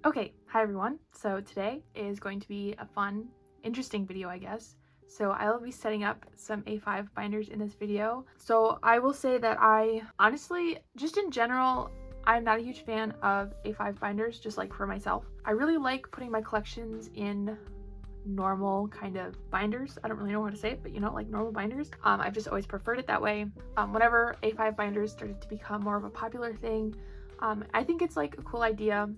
Okay, hi everyone. So today is going to be a fun, interesting video, I guess. So I will be setting up some A5 binders in this video. So I will say that I honestly, just in general, I'm not a huge fan of A5 binders, just like for myself. I really like putting my collections in normal kind of binders. I don't really know how to say it, but you know, like normal binders. I've just always preferred it that way. Whenever A5 binders started to become more of a popular thing, I think it's like a cool idea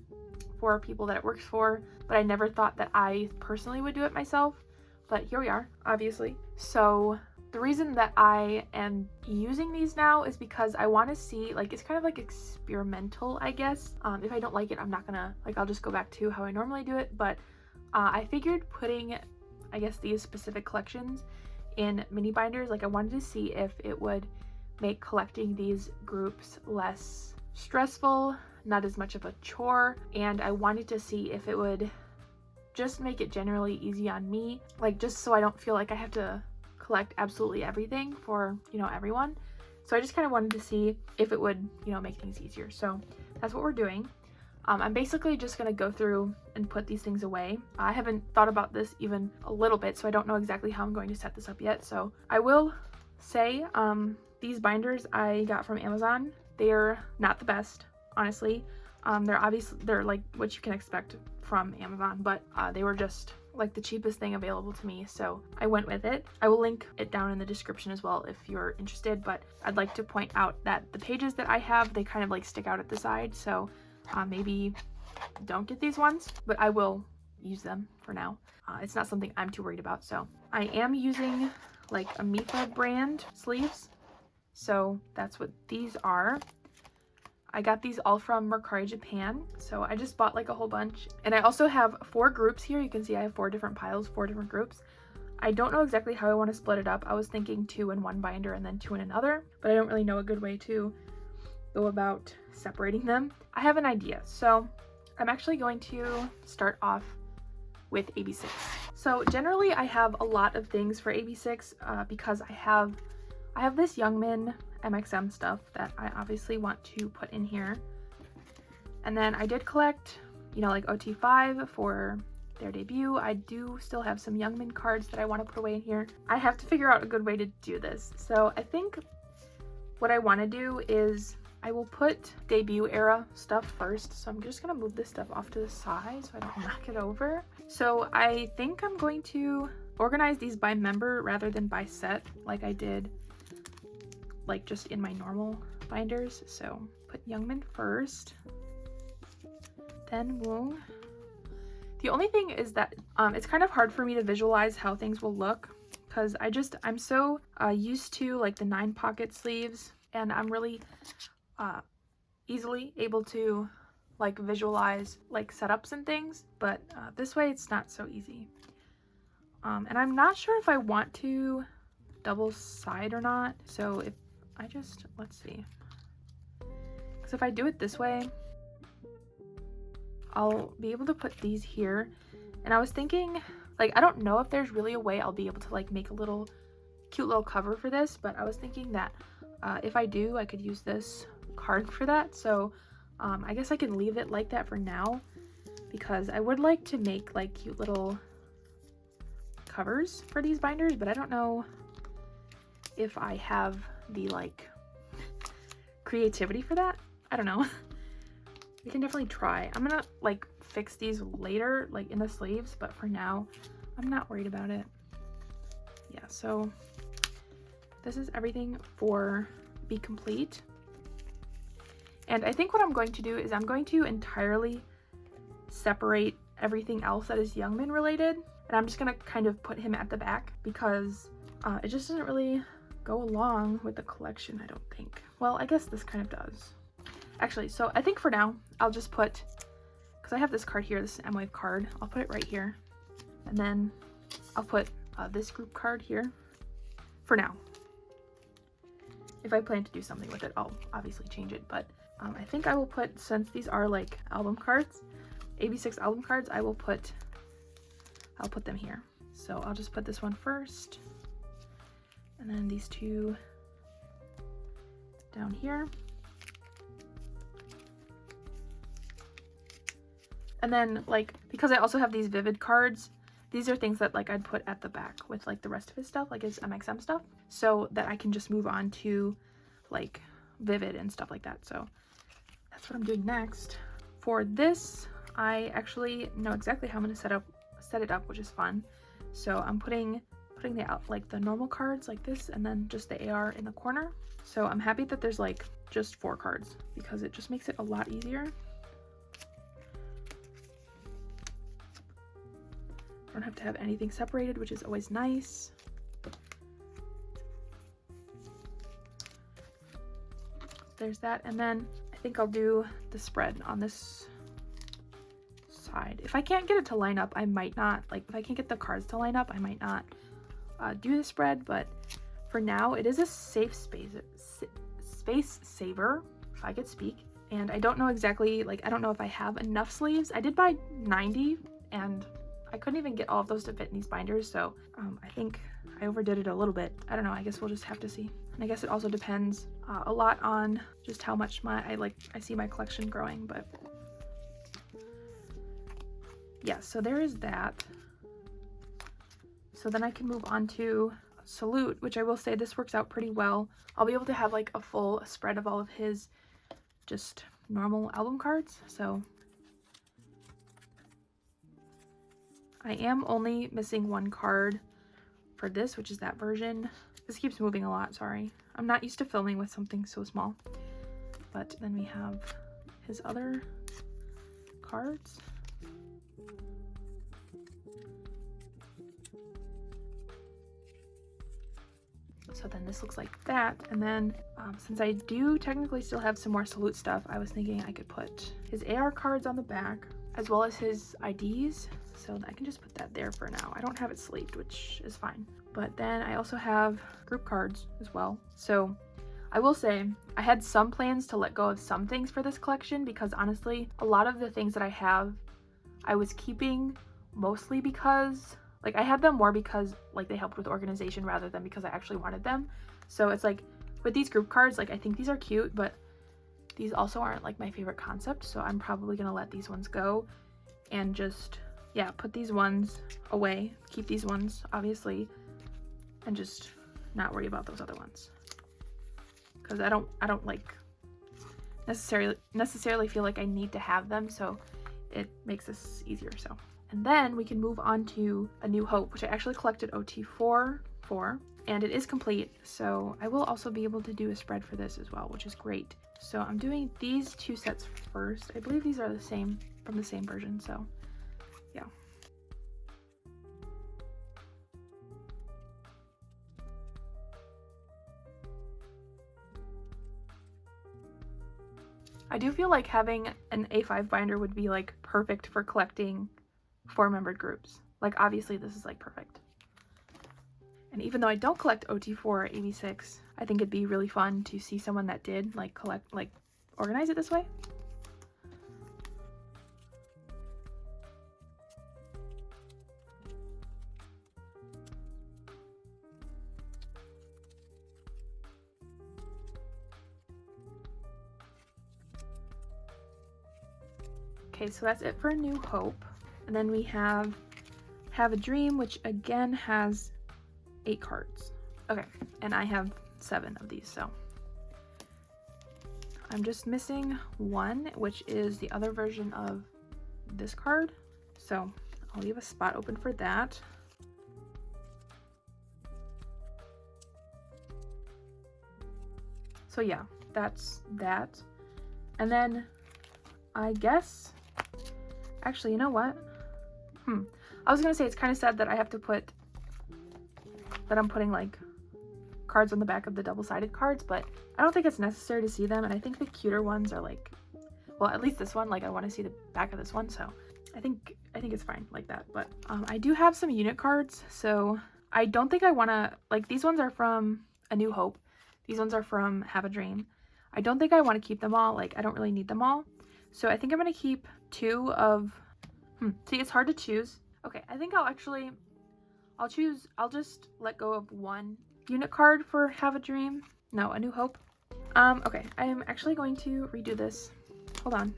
for people that it works for, but I never thought that I personally would do it myself. But here we are, obviously. So the reason that I am using these now is because I want to see, like, it's kind of like experimental, I guess. If I don't like it, I'm not gonna, like, I'll just go back to how I normally do it. But I figured putting, I guess, these specific collections in mini binders, like, I wanted to see if it would make collecting these groups less stressful, not as much of a chore, and I wanted to see if it would just make it generally easy on me, like just so I don't feel like I have to collect absolutely everything for, you know, everyone. So I just kind of wanted to see if it would, you know, make things easier. So that's what we're doing. I'm basically just going to go through and put these things away. I haven't thought about this even a little bit, so I don't know exactly how I'm going to set this up yet. So I will say these binders I got from Amazon. They're not the best, honestly. They're like what you can expect from Amazon, but they were just like the cheapest thing available to me, so I went with it. I will link it down in the description as well if you're interested, but I'd like to point out that the pages that I have, they kind of like stick out at the side, so maybe don't get these ones, but I will use them for now. It's not something I'm too worried about. So I am using like a Mifa brand sleeves, so that's what these are. I got these all from Mercari Japan, so I just bought like a whole bunch. And I also have 4 groups here. You can see I have 4 different piles, 4 different groups. I don't know exactly how I want to split it up. I was thinking 2 in one binder and then 2 in another, but I don't really know a good way to go about separating them. I have an idea. So I'm actually going to start off with AB6. So generally I have a lot of things for AB6 because I have this Youngmin MXM stuff that I obviously want to put in here. And then I did collect, you know, like OT5 for their debut. I do still have some Youngmin cards that I want to put away in here. I have to figure out a good way to do this. So I think what I want to do is I will put debut era stuff first. So I'm just going to move this stuff off to the side so I don't knock it over. So I think I'm going to organize these by member rather than by set like I did like just in my normal binders. So put Youngmin first, then Woong. The only thing is that it's kind of hard for me to visualize how things will look because I'm so used to like the 9 pocket sleeves, and I'm really easily able to like visualize like setups and things, but this way it's not so easy. And I'm not sure if I want to double side or not, so if I just, let's see, because if I do it this way, I'll be able to put these here. And I was thinking, like, I don't know if there's really a way I'll be able to like make a little cute little cover for this, but I was thinking that if I do, I could use this card for that. So I guess I can leave it like that for now, because I would like to make like cute little covers for these binders, but I don't know if I have the like creativity for that. I don't know. We can definitely try. I'm gonna like fix these later, like in the sleeves, but for now I'm not worried about it. Yeah, so this is everything for Be Complete. And I think what I'm going to do is I'm going to entirely separate everything else that is Youngmin related, and I'm just gonna kind of put him at the back because it just doesn't really go along with the collection, I don't think. Well, I guess this kind of does. Actually, so I think for now, I'll just put, because I have this card here, this M-Wave card, I'll put it right here. And then I'll put this group card here for now. If I plan to do something with it, I'll obviously change it, but I think I will put, since these are like album cards, AB6 album cards, I'll put them here. So I'll just put this one first, and then these 2 down here. And then like, because I also have these Vivid cards, these are things that like I'd put at the back with like the rest of his stuff, like his MXM stuff, so that I can just move on to like Vivid and stuff like that. So that's what I'm doing next. For this, I actually know exactly how I'm going to set it up, which is fun. So I'm putting the normal cards like this, and then just the AR in the corner. So I'm happy that there's like just 4 cards because it just makes it a lot easier. I don't have to have anything separated, which is always nice. There's that, and then I think I'll do the spread on this side. If I can't get it to line up, I might not, like if I can't get the cards to line up, I might not do the spread, but for now it is a safe space saver, if I could speak. And I don't know exactly, like I don't know if I have enough sleeves. I did buy 90 and I couldn't even get all of those to fit in these binders, so I think I overdid it a little bit. I don't know, I guess we'll just have to see. And I guess it also depends a lot on just how much I see my collection growing, but yeah, so there is that. So then I can move on to Salute, which I will say this works out pretty well. I'll be able to have like a full spread of all of his just normal album cards. So I am only missing 1 card for this, which is that version. This keeps moving a lot, sorry. I'm not used to filming with something so small. But then we have his other cards. So then this looks like that, and then since I do technically still have some more Salute stuff, I was thinking I could put his AR cards on the back as well as his IDs, so I can just put that there for now. I don't have it sleeved, which is fine. But then I also have group cards as well. So I will say I had some plans to let go of some things for this collection, because honestly a lot of the things that I have I was keeping mostly because like I had them more because like they helped with organization rather than because I actually wanted them. So it's like with these group cards, like I think these are cute, but these also aren't like my favorite concept, so I'm probably gonna let these ones go and just, yeah, put these ones away, keep these ones obviously, and just not worry about those other ones, because I don't like necessarily feel like I need to have them, so it makes this easier. So, and then we can move on to A New Hope, which I actually collected OT4 for, and it is complete, so I will also be able to do a spread for this as well, which is great. So I'm doing these 2 sets first. I believe these are the same, from the same version, so yeah. I do feel like having an A5 binder would be like perfect for collecting 4-membered groups. Like obviously this is like perfect. And even though I don't collect OT4 or AB6, I think it'd be really fun to see someone that did like organize it this way. Okay, so that's it for A New Hope. And then we have a Dream, which again has 8 cards. Okay, and I have 7 of these, so I'm just missing 1, which is the other version of this card. So I'll leave a spot open for that. So yeah, that's that. And then I guess, actually, you know what? I was gonna say it's kind of sad that I have to put, that I'm putting like cards on the back of the double-sided cards, but I don't think it's necessary to see them, and I think the cuter ones are like, well, at least this one, like I want to see the back of this one, so I think it's fine like that. But I do have some unit cards, so I don't think I want to, like, these ones are from A New Hope, these ones are from Have a Dream. I don't think I want to keep them all, like I don't really need them all, so I think I'm gonna keep 2 of, see, it's hard to choose. Okay, I think I'll just let go of 1 unit card for Have a Dream. No, A New Hope. Okay, I am actually going to redo this. Hold on.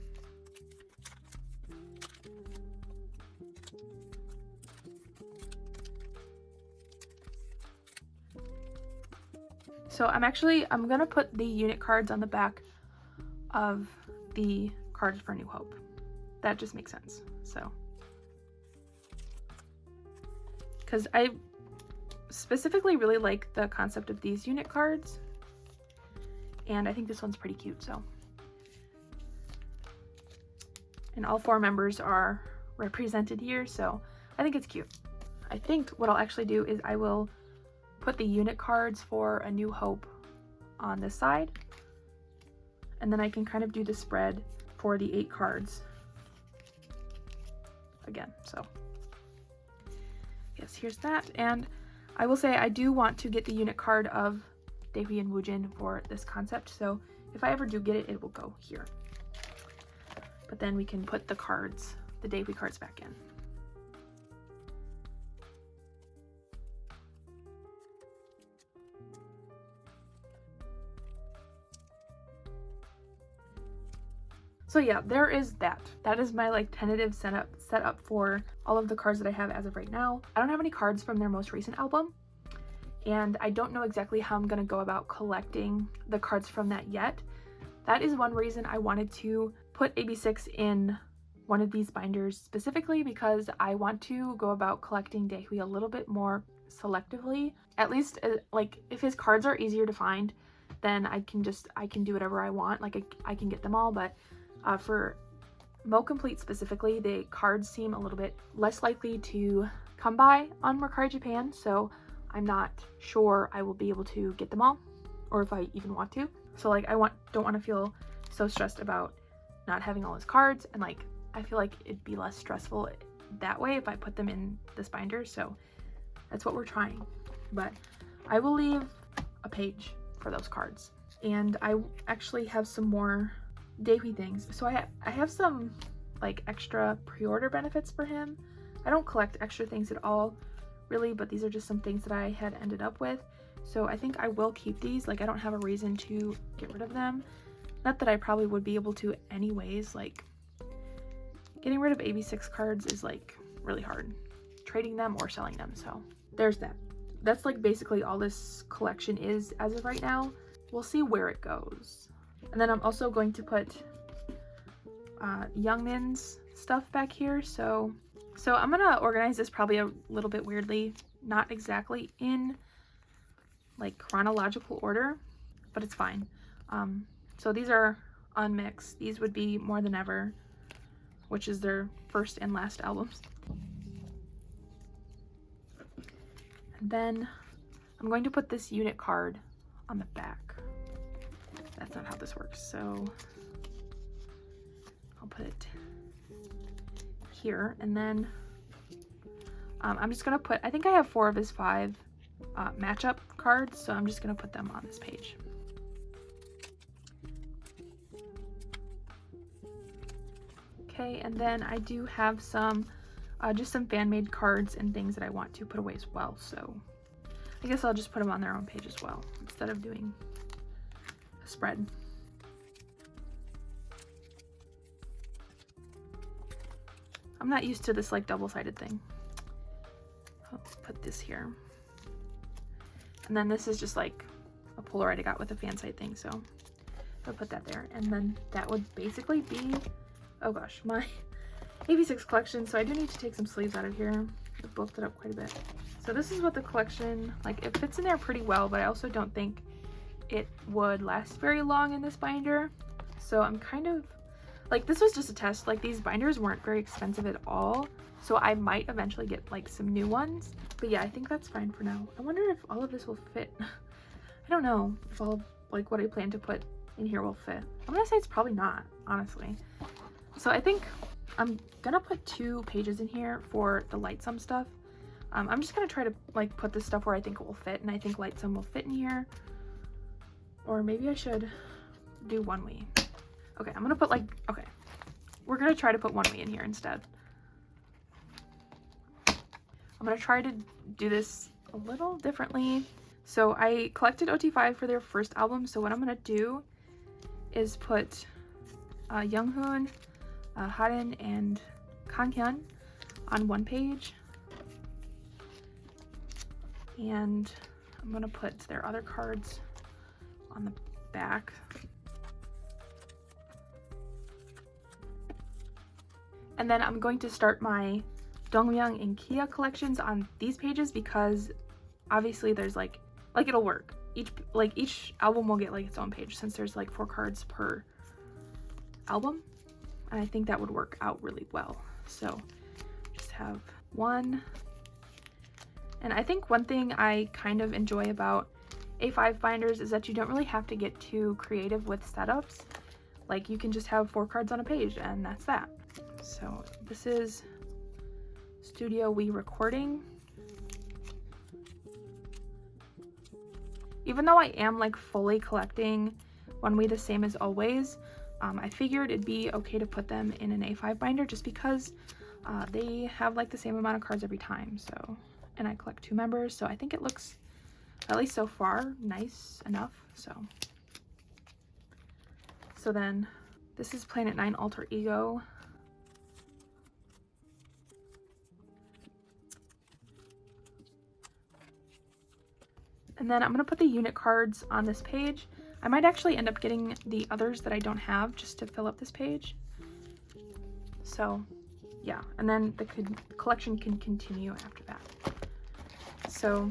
So I'm gonna put the unit cards on the back of the cards for New Hope. That just makes sense. So, because I specifically really like the concept of these unit cards, and I think this one's pretty cute. So, and all 4 members are represented here, so I think it's cute. I think what I'll actually do is I will put the unit cards for A New Hope on this side, and then I can kind of do the spread for the 8 cards again. So yes, here's that. And I will say I do want to get the unit card of Daehwi and Woojin for this concept, so if I ever do get it, it will go here. But then we can put the cards, the Daehwi cards, back in. So yeah, there is that. That is my like tentative setup for all of the cards that I have as of right now. I don't have any cards from their most recent album, and I don't know exactly how I'm gonna go about collecting the cards from that yet. That is one reason I wanted to put AB6 in one of these binders specifically, because I want to go about collecting Daehwi a little bit more selectively. At least like if his cards are easier to find, then I can do whatever I want. Like I can get them all, but for Mo Complete specifically, the cards seem a little bit less likely to come by on Mercari Japan, so I'm not sure I will be able to get them all, or if I even want to. So like don't want to feel so stressed about not having all his cards, and like I feel like it'd be less stressful that way if I put them in this binder, so that's what we're trying. But I will leave a page for those cards, and I actually have some more Daehwi things. So I have some like extra pre-order benefits for him. I don't collect extra things at all really, but these are just some things that I had ended up with, so I think I will keep these. Like I don't have a reason to get rid of them, not that I probably would be able to anyways. Like getting rid of AB6 cards is like really hard, trading them or selling them. So there's that. That's like basically all this collection is as of right now. We'll see where it goes. And then I'm also going to put Youngmin's stuff back here. So I'm gonna organize this probably a little bit weirdly, not exactly in like chronological order, but it's fine. So these are unmixed. These would be More Than Ever, which is their first and last albums. And then I'm going to put this unit card on the back. That's not how this works, so I'll put it here, and then I'm just gonna put, I think I have 4 of his 5 matchup cards, so I'm just gonna put them on this page. Okay, and then I do have some just some fan-made cards and things that I want to put away as well, so I guess I'll just put them on their own page as well instead of doing a spread. I'm not used to this like double-sided thing. I'll put this here, and then this is just like a Polaroid I got with a fan site thing, so I'll put that there, and then that would basically be, oh gosh, my AB6 collection. So I do need to take some sleeves out of here. I've bulked it up quite a bit. So this is what the collection, like, it fits in there pretty well, but I also don't think it would last very long in this binder. So I'm kind of like, this was just a test. Like, these binders weren't very expensive at all, so I might eventually get like some new ones, but yeah, I think that's fine for now. I wonder if all of this will fit. I don't know if all of like what I plan to put in here will fit. I'm gonna say it's probably not, honestly. So I think I'm gonna put 2 pages in here for the Lightsum stuff. I'm just gonna try to like put this stuff where I think it will fit, and I think Lightsum will fit in here. Or maybe I should do WEi. Okay, I'm gonna put like, okay, we're gonna try to put WEi in here instead. I'm gonna try to do this a little differently. So I collected OT5 for their first album, so what I'm gonna do is put Younghoon, Harin, and Kanghyun on one page, and I'm gonna put their other cards on the back. And then I'm going to start my Dongmyeong and Kia collections on these pages because obviously there's like it'll work. Each album will get like its own page since there's like 4 cards per album. And I think that would work out really well. So just have one. And I think one thing I kind of enjoy about A5 binders is that you don't really have to get too creative with setups. Like you can just have 4 cards on a page and that's that. So this is Studio WEi Recording. Even though I am like fully collecting One Way the Same as Always, I figured it'd be okay to put them in an A5 binder just because they have like the same amount of cards every time. So, and I collect 2 members, so I think it looks, at least so far, nice enough. So then this is Planet 9 Alter Ego. And then I'm going to put the unit cards on this page. I might actually end up getting the others that I don't have just to fill up this page. So yeah, and then the collection can continue after that. So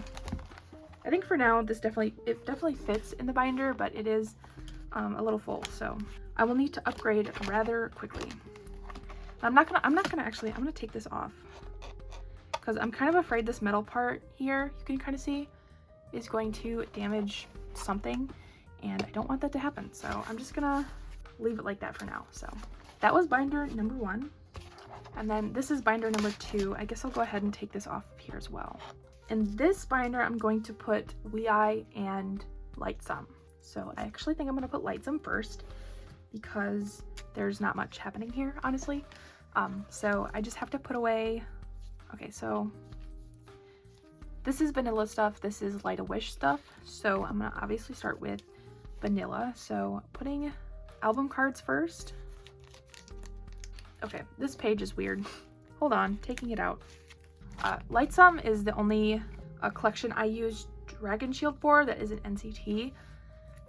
I think for now this definitely fits in the binder, but it is a little full, so I will need to upgrade rather quickly. I'm gonna take this off because I'm kind of afraid this metal part here, you can kind of see, is going to damage something, and I don't want that to happen, so I'm just gonna leave it like that for now. So that was binder number 1, and then this is binder number 2. I guess I'll go ahead and take this off here as well. In this binder I'm going to put WEi and Lightsum. So I actually think I'm gonna put Lightsum first because there's not much happening here, honestly. So I just have to put away, okay, so this is vanilla stuff, this is Light a Wish stuff, so I'm gonna obviously start with vanilla. So putting album cards first. Okay, this page is weird. Hold on, taking it out. Lightsum is the only collection I use Dragon Shield for that isn't NCT.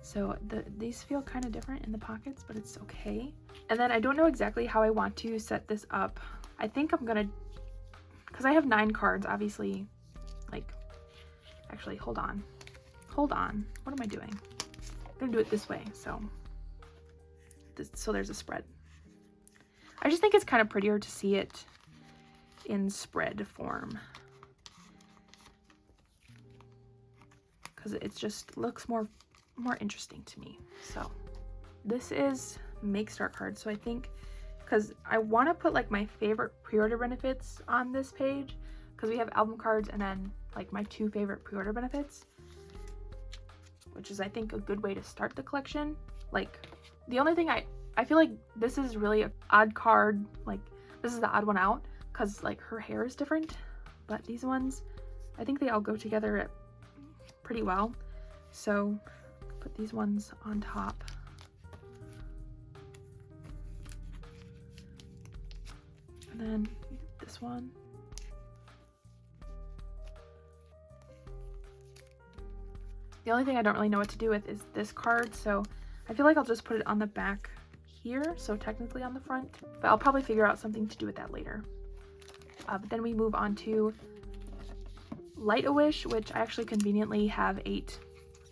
So these feel kind of different in the pockets, but it's okay. And then I don't know exactly how I want to set this up. I think I'm gonna, because I have 9 cards, obviously, like, actually, hold on, what am I doing? I'm gonna do it this way, so there's a spread. I just think it's kind of prettier to see it in spread form because it just looks more interesting to me. So this is Make Start cards. So I think, because I want to put like my favorite pre-order benefits on this page, because we have album cards and then like my 2 favorite pre-order benefits, which is I think a good way to start the collection. Like the only thing I feel like this is really an odd card, like this is the odd one out because like her hair is different, but these ones I think they all go together pretty well. So put these ones on top. And then this one. The only thing I don't really know what to do with is this card, so I feel like I'll just put it on the back here, so technically on the front, but I'll probably figure out something to do with that later. But then we move on to Light a Wish, which I actually conveniently have 8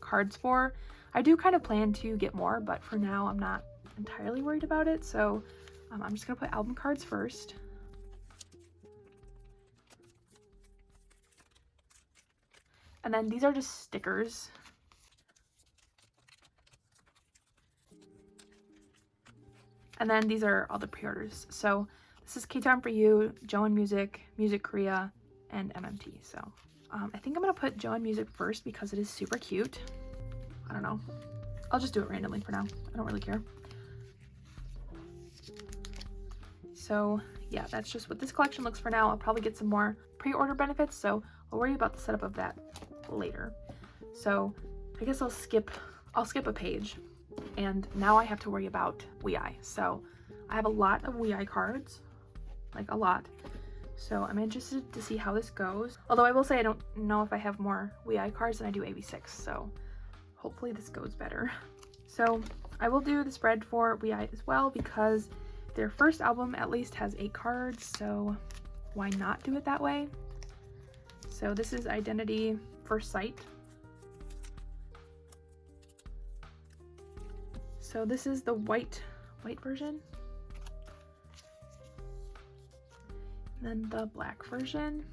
cards for. I do kind of plan to get more, but for now I'm not entirely worried about it, so I'm just gonna put album cards first. And then these are just stickers. And then these are all the pre-orders. So this is K-Time for You, Joan Music, Music Korea, and MMT. So I think I'm gonna put Joan Music first because it is super cute. I don't know. I'll just do it randomly for now. I don't really care. So yeah, that's just what this collection looks for now. I'll probably get some more pre-order benefits, so I'll worry about the setup of that later. So I guess I'll skip a page, and now I have to worry about WEi. So I have a lot of WEi cards, like a lot. So I'm interested to see how this goes. Although I will say I don't know if I have more WEi cards than I do AV6. So hopefully this goes better. So I will do the spread for WEi as well because their first album at least has 8 cards, so why not do it that way? So this is Identity First Sight. So this is the white version. And then the black version.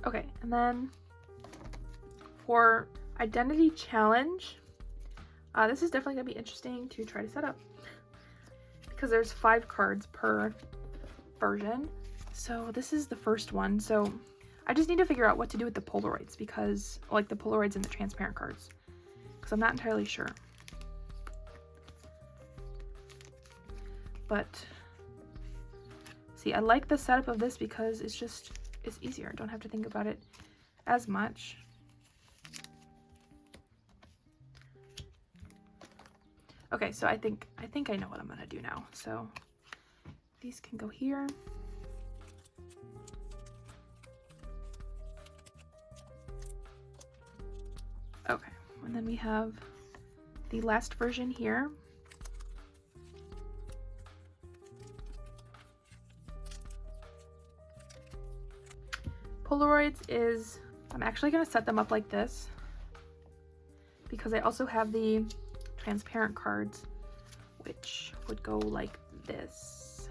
Okay, and then for Identity Challenge, this is definitely going to be interesting to try to set up because there's 5 cards per version. So this is the first one. So I just need to figure out what to do with the Polaroids because, like the Polaroids and the transparent cards, because I'm not entirely sure. But see, I like the setup of this because it's easier. I don't have to think about it as much. Okay, so I think I know what I'm gonna do now. So these can go here. Okay, and then we have the last version here. Polaroids is, I'm actually going to set them up like this because I also have the transparent cards, which would go like this.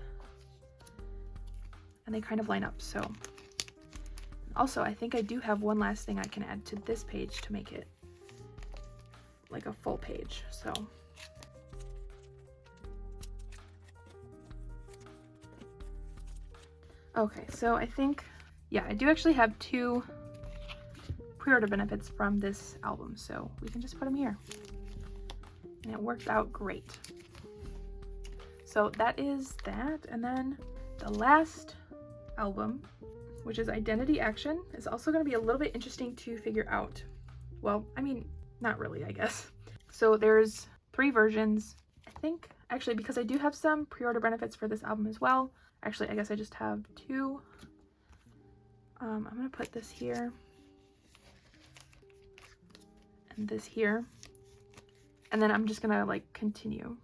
And they kind of line up, so. Also, I think I do have one last thing I can add to this page to make it like a full page, so. Okay, so I think, yeah, I do actually have 2 pre-order benefits from this album, so we can just put them here. And it worked out great. So that is that, and then the last album, which is Identity Action, is also going to be a little bit interesting to figure out. Well, I mean, not really, I guess. So there's 3 versions, I think, actually, because I do have some pre-order benefits for this album as well. Actually, I guess I just have 2. I'm gonna put this here and this here, and then I'm just gonna like continue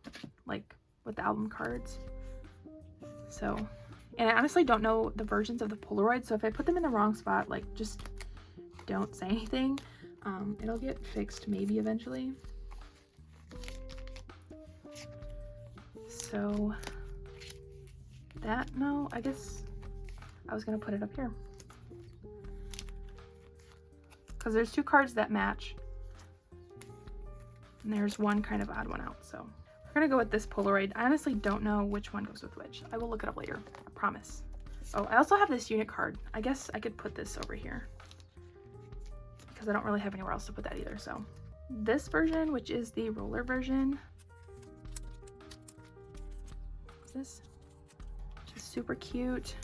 like with the album cards. So, and I honestly don't know the versions of the Polaroid, so if I put them in the wrong spot, like just don't say anything. It'll get fixed maybe eventually. So that, no, I guess I was gonna put it up here because there's 2 cards that match and there's one kind of odd one out, so we're gonna go with this Polaroid. I honestly don't know which one goes with which. I will look it up later, I promise. Oh, I also have this unit card. I guess I could put this over here because I don't really have anywhere else to put that either. So this version, which is the roller version, what's this? Just super cute.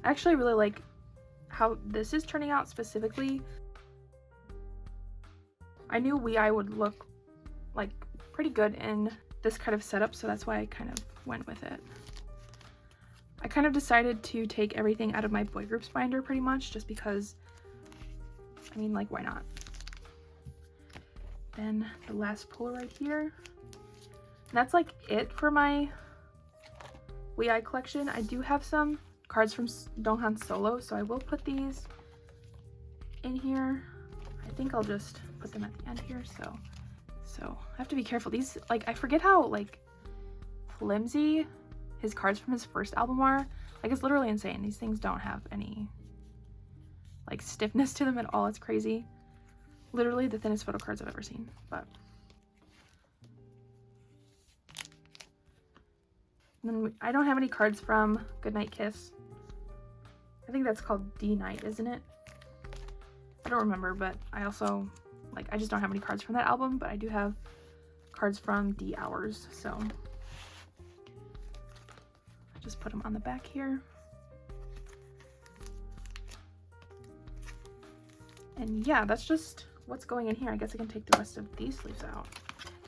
I actually really like how this is turning out specifically. I knew WEi would look like pretty good in this kind of setup, so that's why I kind of went with it. I kind of decided to take everything out of my boy groups binder pretty much, just because, I mean, like, why not? Then the last Polaroid here. And that's like it for my WEi collection. I do have some cards from Donghan Solo, so I will put these in here. I think I'll just put them at the end here, so I have to be careful. These, like, I forget how like flimsy his cards from his first album are. Like, it's literally insane. These things don't have any like stiffness to them at all. It's crazy. Literally the thinnest photo cards I've ever seen. But and then I don't have any cards from Goodnight Kiss. I think that's called D Night, isn't it? I don't remember, but I also, like, I just don't have any cards from that album, but I do have cards from D Hours, so I just put them on the back here. And yeah, that's just what's going in here. I guess I can take the rest of these sleeves out.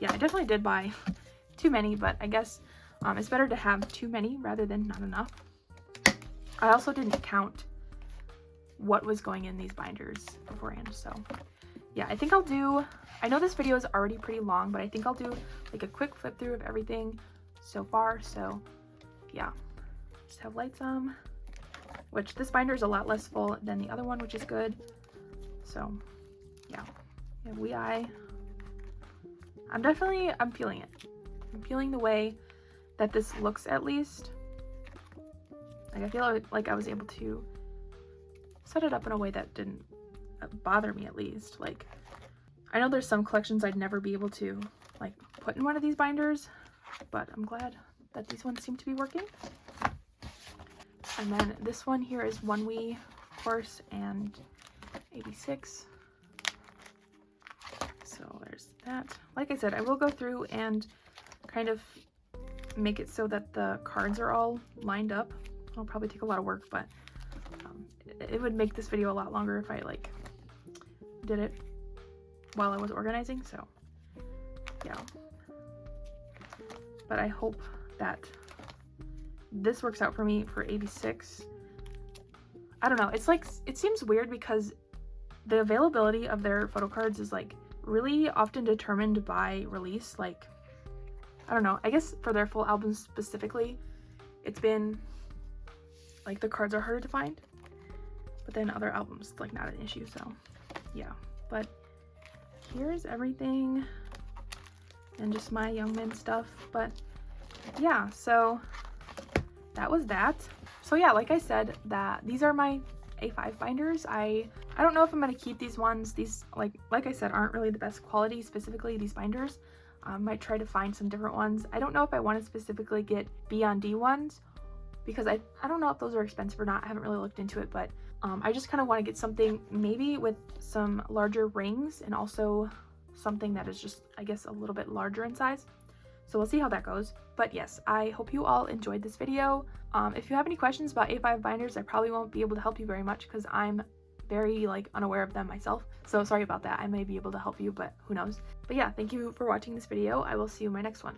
Yeah, I definitely did buy too many, but I guess It's better to have too many rather than not enough. I also didn't count what was going in these binders beforehand, so yeah, I think I'll do, I know this video is already pretty long, but I think I'll do like a quick flip through of everything so far. So yeah, just have lights on, which this binder is a lot less full than the other one, which is good. So yeah, WEi. I'm feeling it. I'm feeling the way that this looks, at least. Like, I feel like I was able to set it up in a way that didn't bother me, at least. Like, I know there's some collections I'd never be able to like put in one of these binders, but I'm glad that these ones seem to be working. And then this one here is WEi, of course, and 86. So there's that. Like I said, I will go through and kind of make it so that the cards are all lined up. It'll probably take a lot of work, but it would make this video a lot longer if I like did it while I was organizing. So yeah, but I hope that this works out for me for 86. I don't know, it's like, it seems weird because the availability of their photo cards is like really often determined by release. Like, I don't know, I guess for their full albums specifically, it's been like the cards are harder to find, but then other albums, like, not an issue. So yeah, but here's everything and just my Young Men stuff. But yeah, so that was that. So yeah, like I said, that these are my A5 binders. I don't know if I'm gonna keep these ones. These, like I said, aren't really the best quality, specifically these binders. Might try to find some different ones. I don't know if I want to specifically get B on D ones, because I don't know if those are expensive or not. I haven't really looked into it, but I just kind of want to get something maybe with some larger rings and also something that is just, I guess, a little bit larger in size. So we'll see how that goes. But yes, I hope you all enjoyed this video. If you have any questions about A5 binders, I probably won't be able to help you very much because I'm very like unaware of them myself. So sorry about that. I may be able to help you, but who knows. But yeah, thank you for watching this video. I will see you in my next one.